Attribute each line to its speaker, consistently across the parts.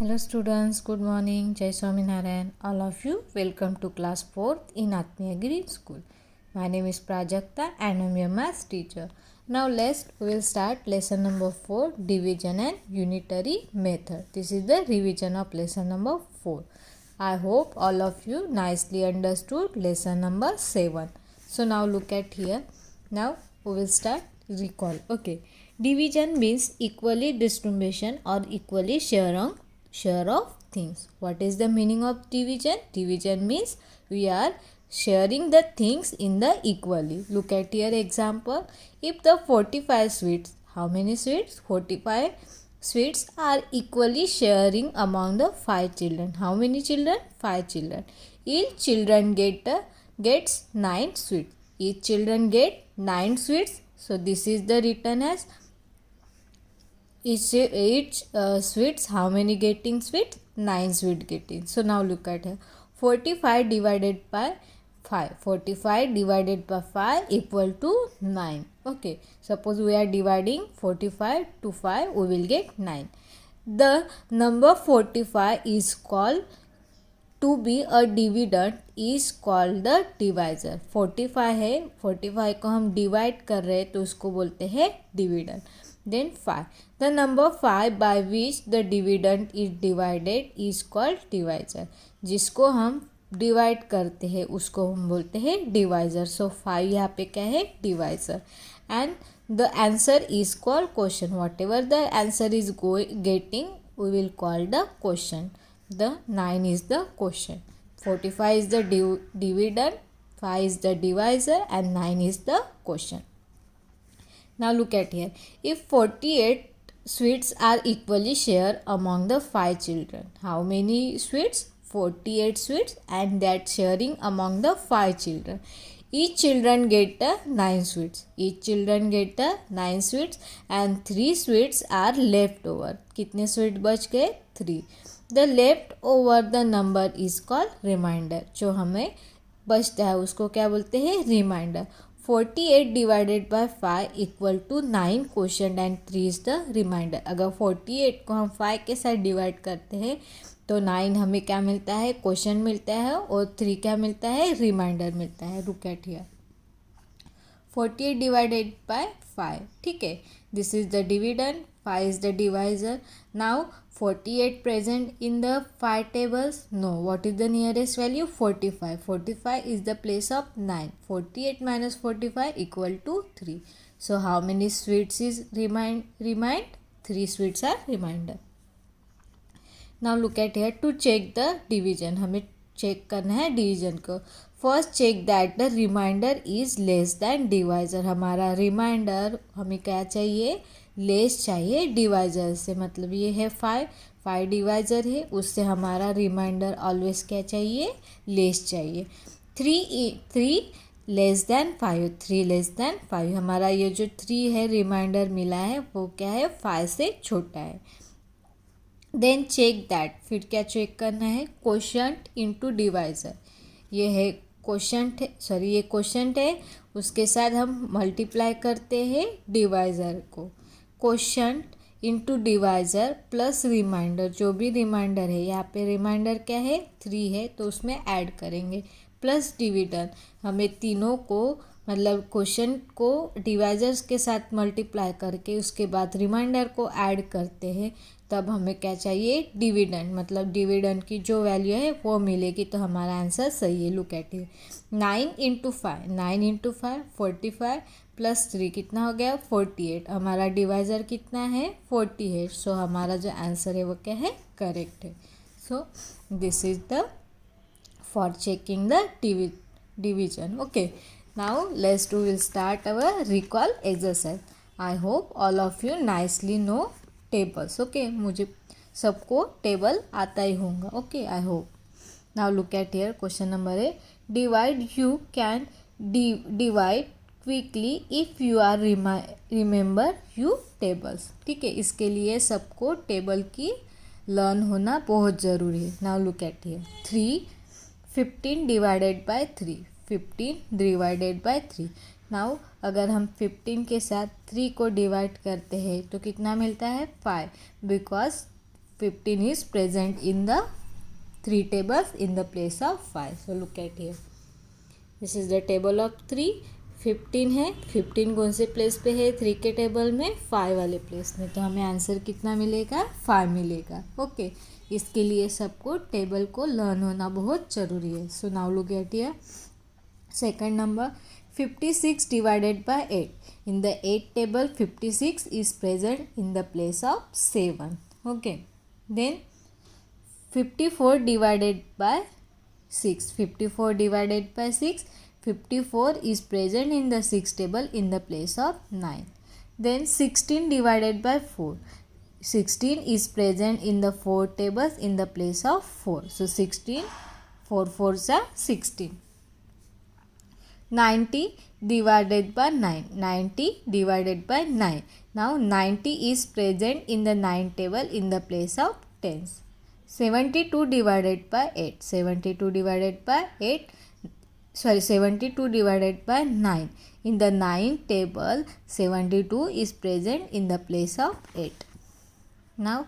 Speaker 1: Hello students, good morning. Jai Swaminarayan. All of you, welcome to class 4th in Atmiya Green School. My name is Prajakta and I am your maths teacher. Now we will start lesson number 4, division and unitary method. This is the revision of lesson number 4. I hope all of you nicely understood lesson number 7. So now look at here. Now we will start recall. Okay. Division means equally distribution or equally share of things. What is the meaning of division? Division means we are sharing the things in the equally. Look at your example. If the 45 sweets, how many sweets? 45 sweets are equally sharing among the 5 children. How many children? 5 children. Each children gets 9 sweets. Each children get 9 sweets. So this is the written as each sweets, how many getting sweets? 9 sweet getting. So now look at here. 45 divided by 5. 45 divided by 5 equal to 9. Okay. Suppose we are dividing 45 to 5, we will get 9. The number 45 is called to be a dividend is called the divisor. 45 है, 45 को हम divide कर रहे हैं तो उसको बोलते हैं dividend. Then 5. The number 5 by which the dividend is divided is called divisor. जिसको हम डिवाइड करते हैं उसको हम बोलते हैं डिवाइजर. सो 5 यहाँ पे क्या है? Divisor. And the answer is called question. Whatever the answer is getting we will call the question. The 9 is the question. 45 is the dividend, 5 is the divisor and 9 is the question. Now look at here. If 48 sweets are equally shared among the 5 children. How many sweets? 48 sweets and that sharing among the 5 children. Each children get 9 sweets. Each children get 9 sweets and 3 sweets are left over. कितने sweet बच गए? 3. The left over the number is called remainder. जो हमें बचता है उसको क्या बोलते हैं? Remainder. 48 divided by 5 equal to 9 quotient and 3 is the remainder. अगर 48 को हम 5 के साथ डिवाइड करते हैं तो 9 हमें क्या मिलता है? क्वोशंट मिलता है और 3 क्या मिलता है? रिमाइंडर मिलता है. Look at here. 48 divided by 5. ठीक है. This is the dividend. 5 is the divisor. Now 48 present in the 5 tables? No. What is the nearest value? 45. 45 is the place of 9. 48 minus 45 equal to 3. So how many sweets is remained? 3 sweets are remainder. Now look at here. To check the division, हमें check करना है division को. First check that the remainder is less than divisor. हमारा remainder हमें क्या चाहिए? Less चाहिए divisor से. मतलब ये है 5 डिवाइजर है, उससे हमारा रिमाइंडर ऑलवेज क्या चाहिए? लेस चाहिए. 3 लेस दैन 5. 3 less than 5. हमारा ये जो 3 है रिमाइंडर मिला है वो क्या है? 5 से छोटा है. Then check that. फिर क्या चेक करना है? Quotient into divisor. ये है क्वोशंट है, सॉरी ये क्वोशंट है, उसके साथ हम मल्टीप्लाई करते हैं डिवाइजर को. Quotient into divisor plus remainder. जो भी रिमाइंडर है, यहाँ पे रिमाइंडर क्या है? 3 है तो उसमें ऐड करेंगे. Plus dividend. हमें तीनों को मतलब क्वोशंट को डिवाइजर्स के साथ मल्टीप्लाई करके उसके बाद रिमाइंडर को ऐड करते हैं, तब हमें क्या चाहिए? डिविडेंड. मतलब डिविडेंड की जो वैल्यू है वो मिलेगी तो हमारा आंसर सही है. Look at it. 9 into 5. 9 into 5 45 plus 3 कितना हो गया? 48. हमारा डिवाइजर कितना है? 48. सो हमारा जो आंसर है वो क्या है? करेक्ट है. So this is the for checking the division. Okay. Now we will start our recall exercise. I hope all of you nicely know tables. Okay, मुझे सबको टेबल आता ही होगा. Okay, I hope. Now look at here. Question number A. Divide. You can divide quickly if you are remember you tables. ठीक है. इसके लिए सबको table की लर्न होना बहुत ज़रूरी है. Now look at here. 15 divided by 3. 15 divided by 3. Now अगर हम 15 के साथ 3 को डिवाइड करते हैं तो कितना मिलता है? 5. Because 15 is present in the 3 tables in the place of 5. So look at here. This is the table of 3. 15 है, 15 कौन से प्लेस पे है 3 के टेबल में, 5 वाले प्लेस में, तो हमें आंसर कितना मिलेगा 5 मिलेगा. ओके, इसके लिए सबको टेबल को लर्न होना बहुत ज़रूरी है. So now look at here. Second number 56 divided by 8. In the 8 table 56 is present in the place of 7. Okay, then 54 divided by 6. 54 divided by 6. 54 is present in the 6 table in the place of 9. Then 16 divided by 4. 16 is present in the 4 tables in the place of 4. So 16, 4 4s are 16. 90 divided by 9. 90 divided by 9. Now 90 is present in the 9 table in the place of tens. 72 divided by 8. 72 divided by 8. 72 divided by 9. In the 9 table 72 is present in the place of 8. Now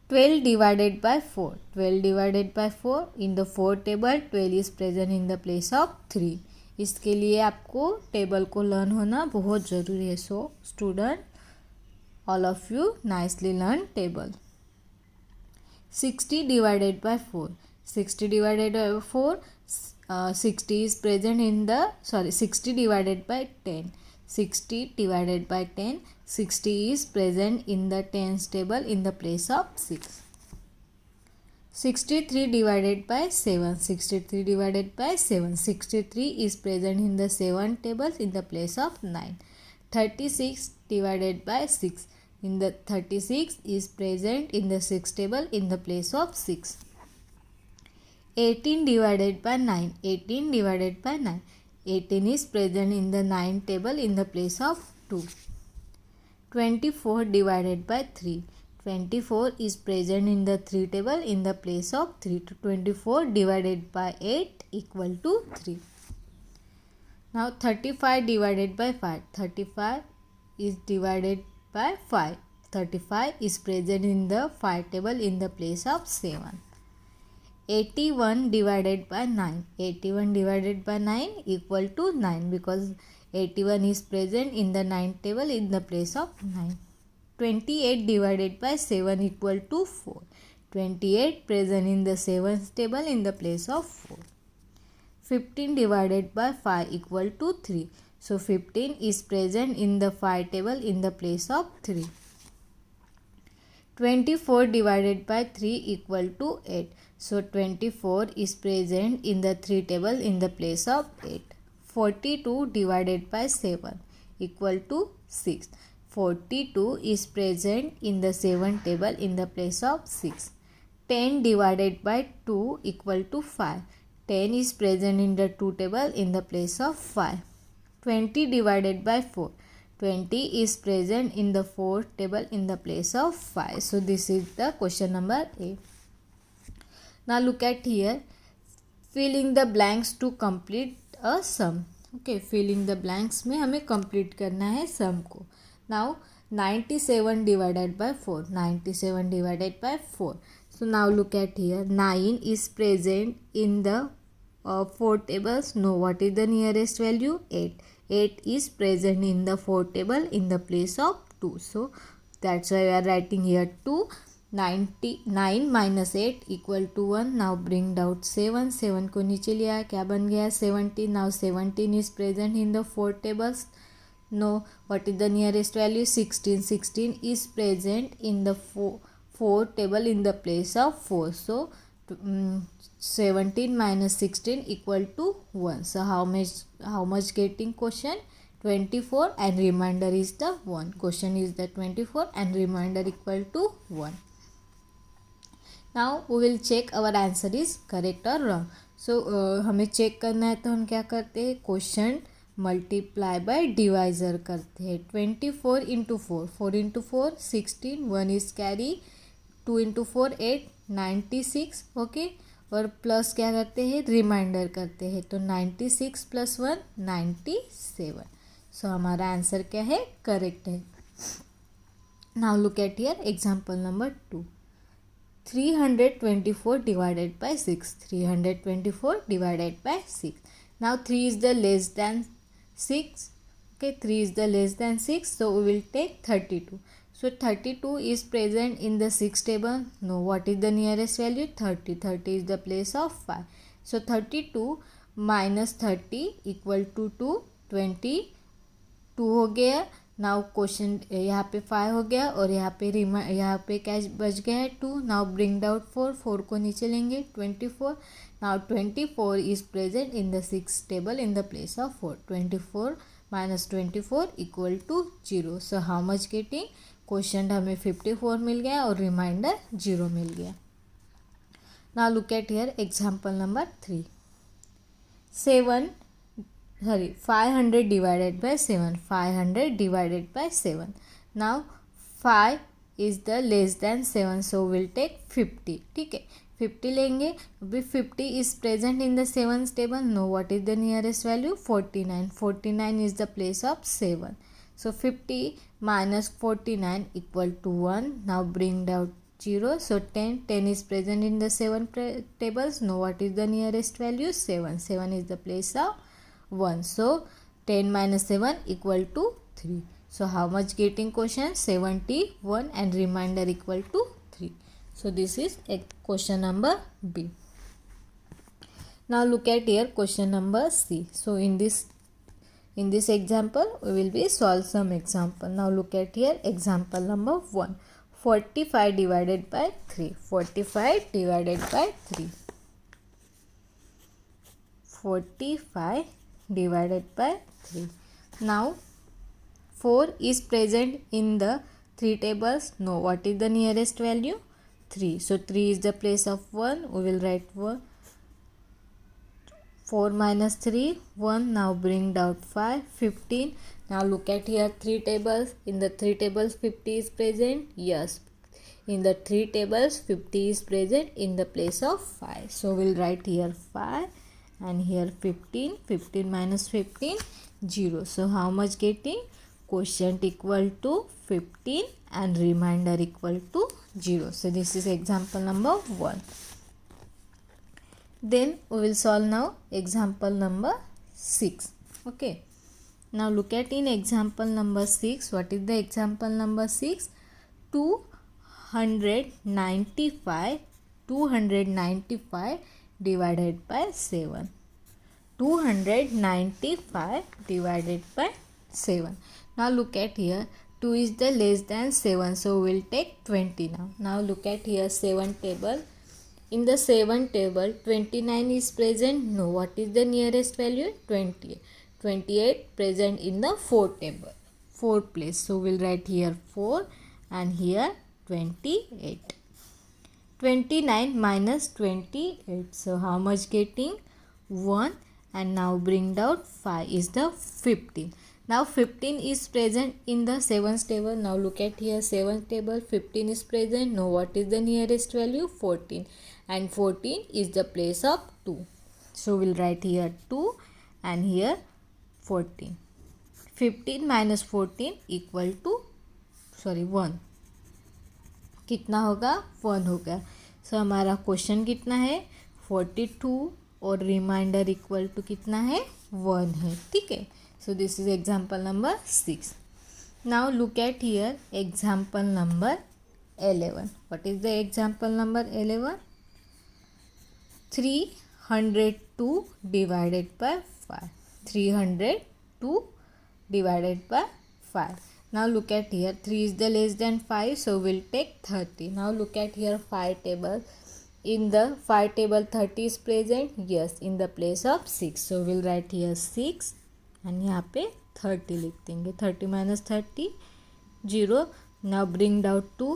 Speaker 1: 12 divided by 4. 12 divided by 4. In the 4 table 12 is present in the place of 3. इसके लिए आपको table को learn होना बहुत ज़रूरी है. So student, all of you nicely learn table. 60 divided by 4. 60 divided by 4. 60 is present in the 60 divided by 10. 60 divided by 10. 60 is present in the tens table in the place of 6. 63 divided by 7. 63 divided by 7. 63 is present in the 7 tables in the place of 9. 36 divided by 6. In the 36 is present in the 6 table in the place of 6. 18 divided by 9. 18 divided by 9. 18 is present in the 9 table in the place of 2. 24 divided by 3. 24 is present in the 3 table in the place of 3. 24 divided by 8 equal to 3. Now 35 divided by 5. 35 is divided by 5. 35 is present in the 5 table in the place of 7. 81 divided by 9. 81 divided by 9 equal to 9 because 81 is present in the 9 table in the place of 9. 28 divided by 7 equal to 4. 28 present in the 7th table in the place of 4. 15 divided by 5 equal to 3. So 15 is present in the 5 table in the place of 3. 24 divided by 3 equal to 8. So 24 is present in the 3 table in the place of 8. 42 divided by 7 equal to 6. 42 is present in the 7 table in the place of 6. 10 divided by 2 equal to 5. 10 is present in the 2 table in the place of 5. 20 divided by 4. 20 is present in the 4 table in the place of 5. So this is the question number A. Now look at here. Fill in the blanks to complete a sum. Okay, fill in the blanks में हमें complete करना है sum को. Now 97 divided by 4. 97 divided by 4. So now look at here. 9 is present in the 4 tables. No, what is the nearest value? 8. 8 is present in the 4 table in the place of 2. So that's why we are writing here 2. 99 minus 8 equal to 1. Now bring out 7. 7 को नीचे लिया, क्या बन गया 17. Now 17 is present in the 4 tables. No, what is the nearest value? 16. 16 is present in the 4 table in the place of 4. So 17 minus 16 equal to 1. So how much getting question? 24 and remainder is the 1. Question is the 24 and remainder equal to 1. Now we will check our answer is correct or wrong. So हमें check करना है तो हम क्या करते हैं, question multiply by divisor करते हैं. 24 into 4. 4 into 4 16. 1 is carry. 2 into 4 8. 96. Okay, और प्लस क्या करते हैं, रिमाइंडर करते हैं. तो 96 प्लस 1 97. सो हमारा आंसर क्या है, करेक्ट है. Now look at here example number 2. 324 divided by 6. 324 divided by 6. Now 3 is the less than 6. Okay, 3 is the less than 6. So we will take 32. So 32 is present in the 6 table. No, what is the nearest value? 30. 30 is the place of 5. So 32 minus 30 equal to 2. 22 हो गया. Now question यहाँ पे 5 हो गया और यहाँ पे क्या बच गया है 2. Now bring down 4. 4 को नीचे लेंगे 24. Now 24 is present in the 6 table in the place of 4. 24 minus 24 equal to 0. So how much getting? Question हमें 54 मिल गया और रिमाइंडर 0 मिल गया. Now look at here example number 3. 500 divided by 7. 500 divided by 7. Now 5 is the less than 7, so we'll take 50. ठीक है, 50 लेंगे. अभी 50 is present in the 7th table. No, what is the nearest value? 49. 49 is the place of 7. So 50 minus 49 equal to 1. Now bring down 0. So 10. 10 is present in the 7 tables. No, what is the nearest value? 7. 7 is the place of 1. So 10 minus 7 equal to 3. So how much getting question? 71 and remainder equal to 3. So this is question number B. Now look at here question number C. So in this example we will be solve some example. Now look at here example number 1. 45 divided by 3. 45 divided by 3. 45 divided by 3. Now 4 is present in the 3 tables. No, what is the nearest value? 3. So 3 is the place of 1. We will write 1. 4 minus 3 1. Now bring down 5. 15. Now look at here 3 tables. In the 3 tables 50 is present. Yes, in the 3 tables 50 is present in the place of 5. So we'll write here 5 and here 15. 15 minus 15 0. So how much getting? Quotient equal to 15 and remainder equal to 0. So this is example number 1. Then we will solve now example number 6. Okay, now look at in example number 6. What is the example number 6? 295 divided by 7. 295 divided by 7. Now look at here 2 is the less than 7, so we'll take 20 now. Now look at here 7 table. In the 7 table 29 is present. No, what is the nearest value? 28. 28 present in the 4 table, 4 place. So we'll write here 4 and here 28. 29 minus 28. So how much getting? 1. And now bring down 5 is the 15. Now 15 is present in the 7th table. Now look at here 7th table 15 is present. Now what is the nearest value? 14. And 14 is the place of 2. So we'll write here 2 and here 14. 15 minus 14 equal to 1. कितना होगा? 1 होगा. सो हमारा question कितना है? 42 और reminder equal to कितना है? 1 है. ठीक है. So this is example number 6. Now look at here example number 11. What is the example number 11? 302 divided by 5. 302 divided by 5. Now look at here 3 is the less than 5, so we'll take 30. Now look at here 5 table. In the 5 table 30 is present. Yes, in the place of 6. So we'll write here 6 and यहाँ पे 30 लिख देंगे. 30 minus 30 0. Now bring down 2.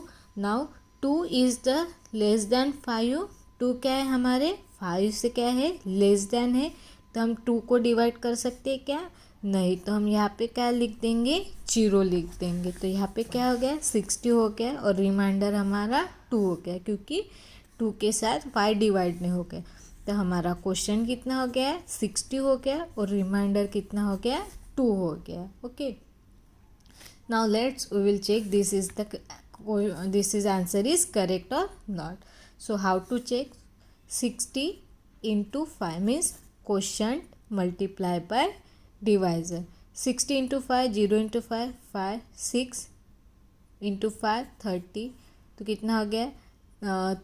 Speaker 1: Now 2 is the less than 5. 2 क्या है हमारे? 5 से क्या है? लेस देन है. तो हम 2 को डिवाइड कर सकते हैं क्या? नहीं. तो हम यहाँ पे क्या लिख देंगे? 0 लिख देंगे. तो यहाँ पे क्या हो गया? 60 हो गया और रिमाइंडर हमारा 2 हो गया क्योंकि 2 के साथ 5 डिवाइड नहीं हो गया. तो हमारा क्वेश्चन कितना हो गया? 60 हो गया और रिमाइंडर कितना हो गया? 2 हो गया. Okay. Now let's we will check this is answer is correct और not. So how to check? 60 into 5 means quotient multiply by divisor. 60 into 5, 0 into 5, 5, 6 into 5, 30. तो कितना हो गया?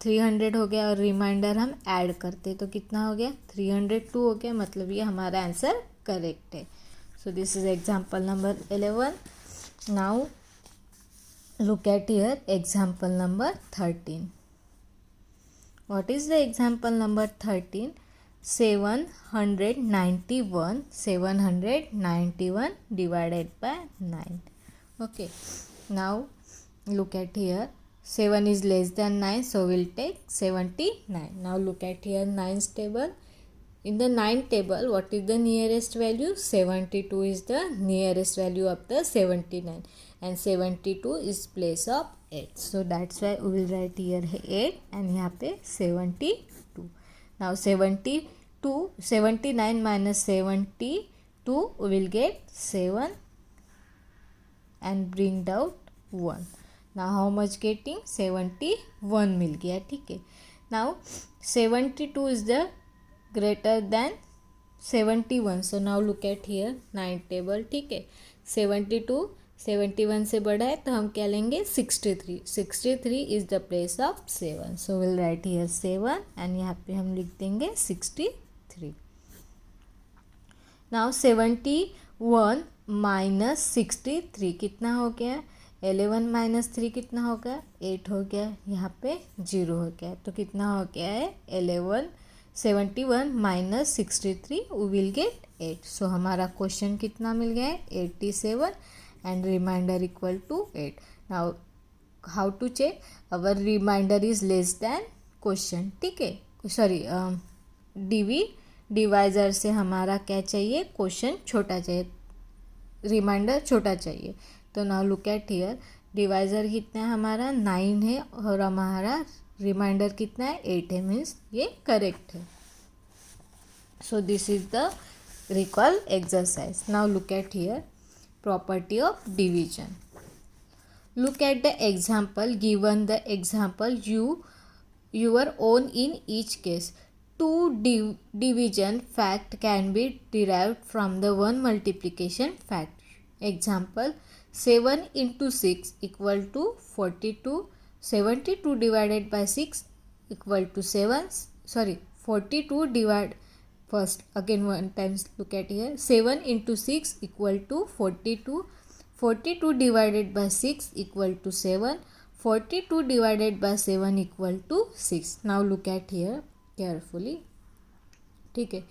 Speaker 1: 300 हो गया, और रिमाइंडर हम ऐड करते तो कितना हो गया? 302 हो गया, मतलब ये हमारा आंसर करेक्ट है. So this is example number 11. Now look at here example number 13. What is the example number 13? 791 divided by 9. Okay, now look at here. 7 is less than 9, so we'll take 79. Now look at here 9's table. In the 9 table, what is the nearest value? 72 is the nearest value of the 79, and 72 is place of 8. So that's why we will write here 8 and यहाँ पे 72. Now 79 minus 72, we will get 7 and bring out 1. Now how much getting? 71 मिल गया. ठीक है. Now 72 is the greater than 71. So now look at here 9 table. ठीक है. 72 71 से बड़ा है तो हम क्या लेंगे? 63. 63 is the place of 7. So we'll write here 7 and यहाँ पे हम लिख देंगे 63. Now 71 minus 63 कितना हो गया? 11 माइनस 3 कितना हो गया? 8 हो गया. यहाँ पे 0 हो गया, तो कितना हो गया है? 71 minus 63 we will get 8. So हमारा क्वेश्चन कितना मिल गया है? 87 and remainder equal to 8. Now how to check? Our remainder is less than question. ठीक है, सॉरी डिवाइजर से हमारा क्या चाहिए? क्वेश्चन छोटा चाहिए, रिमाइंडर छोटा चाहिए. तो now look at here, divisor कितना है हमारा? 9 है, और हमारा रिमाइंडर कितना है? 8 है, मीन्स ये करेक्ट है. So this is the recall exercise. Now look at here property of division. Look at the example given. The example your own in each case. Two division fact can be derived from the one multiplication fact. Example, 7 into 6 equal to 42. 72 divided by 6 equal to 7. Sorry, 42 divide. First again one times look at here. 7 into 6 equal to 42. 42 divided by 6 equal to 7. 42 divided by 7 equal to 6. Now look at here carefully. ठीक है.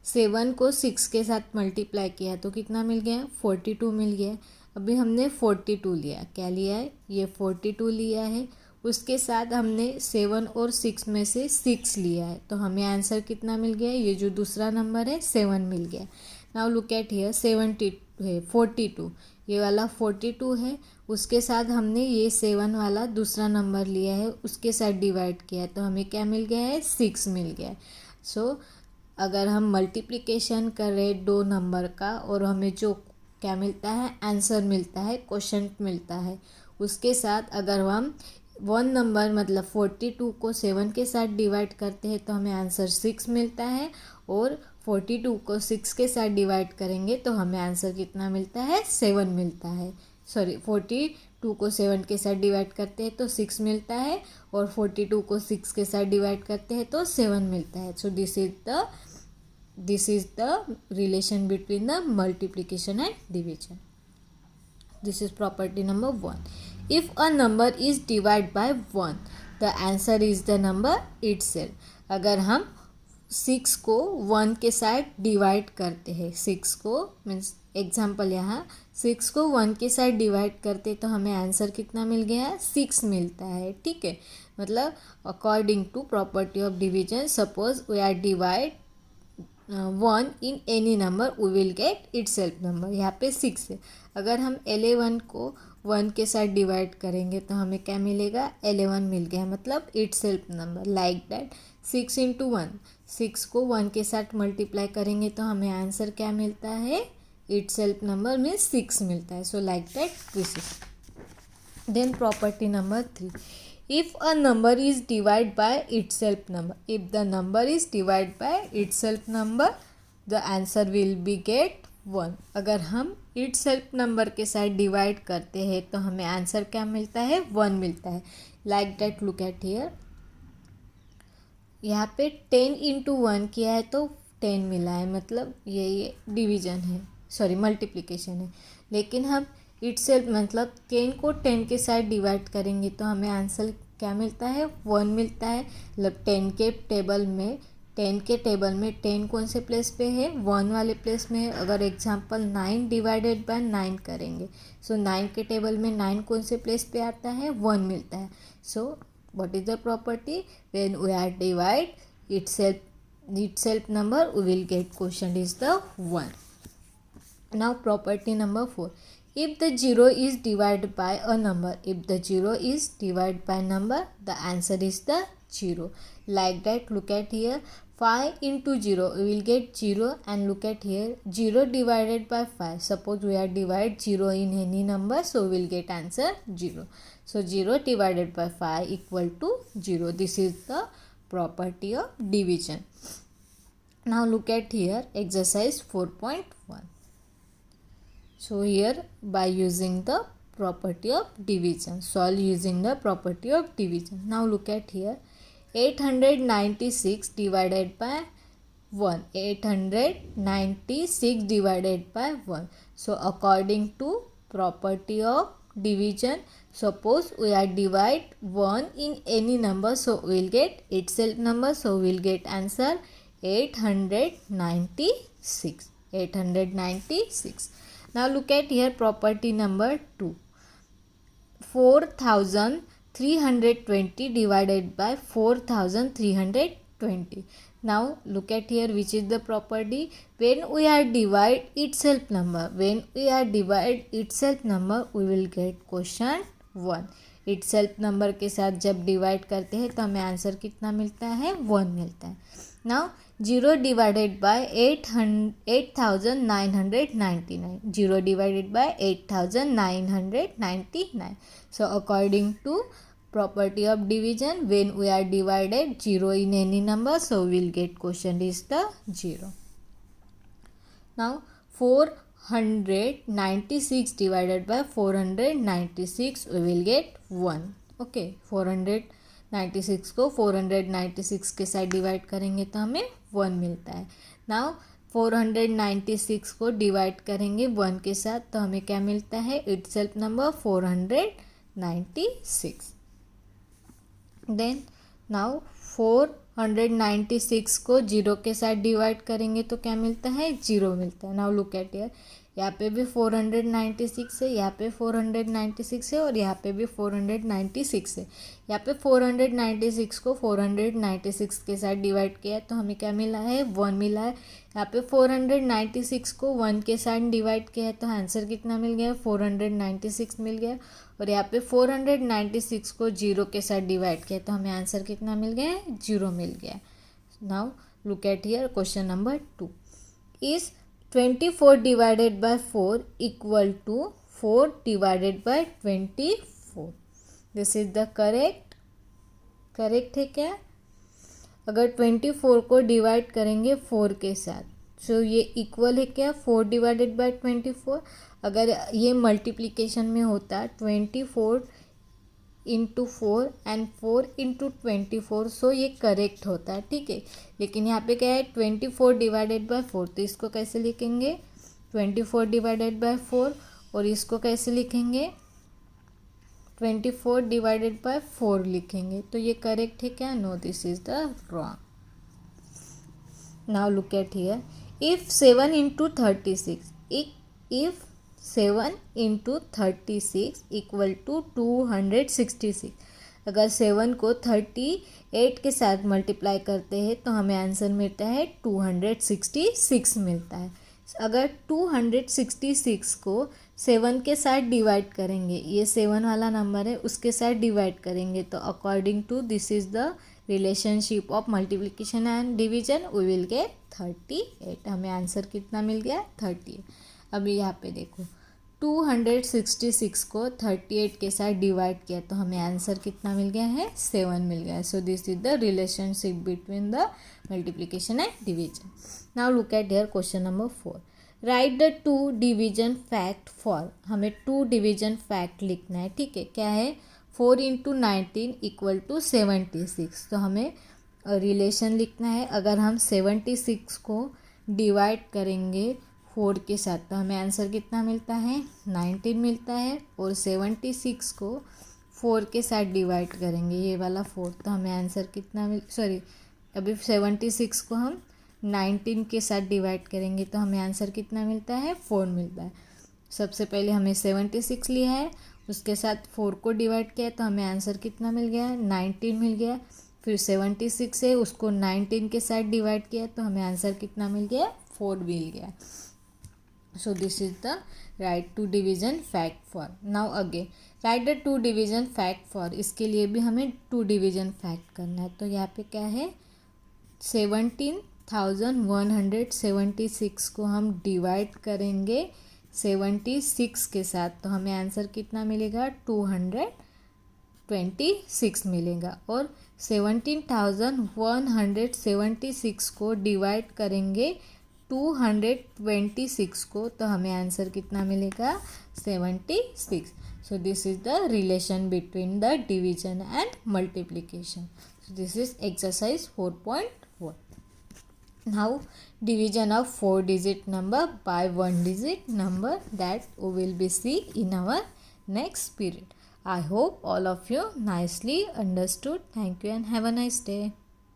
Speaker 1: 7 को 6 के साथ multiply किया तो कितना मिल गया? 42 मिल गया. अभी हमने 42 लिया. क्या लिया है? ये 42 लिया है. उसके साथ हमने 7 और 6 में से 6 लिया है, तो हमें आंसर कितना मिल गया? ये जो दूसरा नंबर है 7 मिल गया. नाउ लुक एट हियर 70 है 42. ये वाला 42 है, उसके साथ हमने ये 7 वाला दूसरा नंबर लिया है, उसके साथ डिवाइड किया है, तो हमें क्या मिल गया है? 6 मिल गया है. सो अगर हम मल्टीप्लिकेशन करें दो नंबर का और हमें जो क्या मिलता है? आंसर मिलता है, क्वोशंट मिलता है. उसके साथ अगर हम वन नंबर मतलब 42 को 7 के साथ डिवाइड करते हैं तो हमें आंसर 6 मिलता है, और 42 को 6 के साथ डिवाइड करेंगे तो हमें आंसर कितना मिलता है? 7 मिलता है. सॉरी, 42 को 7 के साथ डिवाइड करते हैं तो 6 मिलता है, और 42 को 6 के साथ डिवाइड करते हैं तो 7 मिलता है. So this is the relation between the multiplication and division. This is property number 1. If a number is divided by 1, the answer is the number itself. अगर हम 6 को 1 के साथ डिवाइड करते हैं, 6 को मीन्स एग्जाम्पल यहाँ 6 को 1 के साथ डिवाइड करते तो हमें आंसर कितना मिल गया? 6 मिलता है. ठीक है, मतलब according to property of division, suppose we are divide 1 in any number we will get itself number. यहाँ पे 6 है. अगर हम 11 को 1 के साथ डिवाइड करेंगे तो हमें क्या मिलेगा? 11 मिल गया, मतलब it self number. Like that 6 into 1, 6 को 1 के साथ मल्टीप्लाई करेंगे तो हमें आंसर क्या मिलता है? इट सेल्फ नंबर मीन्स 6 मिलता है. So like that this is. Then property number 3. If a number is divide by itself number, if the number is divide by itself number the answer will be get 1। अगर हम itself number के साथ divide करते हैं तो हमें answer क्या मिलता है, 1 मिलता है। Like that, look at here, यहाँ पे 10 इंटू 1 किया है तो 10 मिला है, मतलब ये डिवीजन है, सॉरी मल्टीप्लिकेशन है। लेकिन हम इटसेल्फ मतलब 10 को 10 के साथ डिवाइड करेंगे तो हमें आंसर क्या मिलता है, 1 मिलता है। मतलब 10 के टेबल में 10 कौन से प्लेस पे है, 1 वाले प्लेस में है। अगर एग्जांपल 9 डिवाइडेड बाय 9 करेंगे, सो 9 के टेबल में 9 कौन से प्लेस पे आता है, 1 मिलता है। सो what is the property, when we are divide itself number we will get quotient is the 1. Now property number 4, if the 0 is divided by a number, if the 0 is divided by number the answer is the 0. Like that, look at here, 5 into 0 we will get 0, and look at here 0 divided by 5, suppose we are divide 0 in any number, so we will get answer 0. So 0 divided by 5 equal to 0. This is the property of division. Now look at here exercise 4.1. So here by using the property of division, solve using the property of division. Now look at here, 896 divided by 1, 896 divided by 1. So according to property of division, suppose we are divide 1 in any number, so we will get itself number, so we will get answer 896. 896. Now look at here property number 2, 4320 divided by 4320. Now look at here, which is the property, when we are divide itself number, when we are divide itself number we will get quotient 1. itself number के साथ जब divide करते हैं तो हमें answer कितना मिलता है, 1 मिलता है। Now 0 divided by 8999, 0 divided by 8999. So according to property of division, when we are divided 0 in any number, so we will get quotient is the 0. Now 496 divided by 496 we will get 1. Okay, 496 को 496 के साथ divide करेंगे तो हमें 1 मिलता है। Now 496 को divide करेंगे 1 के साथ तो हमें क्या मिलता है, इटसेल्फ नंबर 496. देन नाउ 496 को 0 के साथ डिवाइड करेंगे तो क्या मिलता है, 0 मिलता है। नाउ लुक एट हियर, यहाँ पे भी 496 है, यहाँ पे 496 है और यहाँ पे भी 496 है। यहाँ पे 496 को 496 के साथ डिवाइड किया तो हमें क्या मिला है, 1 मिला है। यहाँ पे 496 को 1 के साथ डिवाइड किया तो आंसर कितना मिल गया, 496 मिल गया। और यहाँ पे 496 को 0 के साथ डिवाइड किया तो हमें आंसर कितना मिल गया, 0 मिल गया। Now look at here question number 2, is 24 divided by 4 equal to 4 divided by 24. This is the correct है क्या? अगर 24 को डिवाइड करेंगे 4 के साथ, सो ये इक्वल है क्या, 4 डिवाइडेड बाय 24। अगर ये मल्टीप्लिकेशन में होता 24 इंटू 4 एंड 4 इंटू 24, सो ये करेक्ट होता है, ठीक है। लेकिन यहाँ पे क्या है, 24 डिवाइडेड बाय 4, तो इसको कैसे लिखेंगे, 24 डिवाइडेड बाय 4, और इसको कैसे लिखेंगे, 24 डिवाइडेड बाय 4 लिखेंगे। तो ये करेक्ट है क्या, no, this is the wrong. Now look at here, if 7 into 36, if 7 into 36 equal to 266, अगर 7 को 38 के साथ मल्टीप्लाई करते हैं तो हमें आंसर मिलता है 266 मिलता है। अगर 266 को 7 के साथ डिवाइड करेंगे, ये 7 वाला नंबर है उसके साथ डिवाइड करेंगे, तो according to this is the relationship of multiplication and division, we will get 38। हमें आंसर कितना मिल गया, 38। अभी यहाँ पे देखो, 266 को 38 के साथ डिवाइड किया तो हमें आंसर कितना मिल गया है, 7 मिल गया है. So this is the relationship between the multiplication and division. Now look at here question number 4. Right the 2 division fact for. हमें 2 डिवीजन फैक्ट लिखना है. ठीक है, क्या है, 4 इंटू 19 इक्वल टू 76. तो हमें रिलेशन लिखना है. अगर हम 76 को डिवाइड करेंगे 4 के साथ तो हमें आंसर कितना मिलता है, 19 मिलता है. और 76 को 4 के साथ डिवाइड करेंगे, ये वाला 4, तो हमें आंसर कितना अभी 76 को हम 19 के साथ डिवाइड करेंगे तो हमें आंसर कितना मिलता है, 4 मिलता है. सबसे पहले हमें 76 लिया है, उसके साथ 4 को डिवाइड किया तो हमें आंसर कितना मिल गया, 19 मिल गया. फिर 76 है, उसको 19 के साथ डिवाइड किया तो हमें आंसर कितना मिल गया, 4 मिल गया. So this is the right 2 division fact for. Now again write the 2 division fact for. इसके लिए भी हमें 2 division fact करना है. तो यहाँ पे क्या है, 17,176 को हम डिवाइड करेंगे 76 के साथ तो हमें आंसर कितना मिलेगा, 226 मिलेगा. और 17,176 को डिवाइड करेंगे 226 को तो हमें आंसर कितना मिलेगा, 76. So this is the relation between the division and multiplication. So this is exercise 4.1. Now division of 4 digit number by 1 digit number, that we will be see in our next period. I hope all of you nicely understood. Thank you and have a nice day.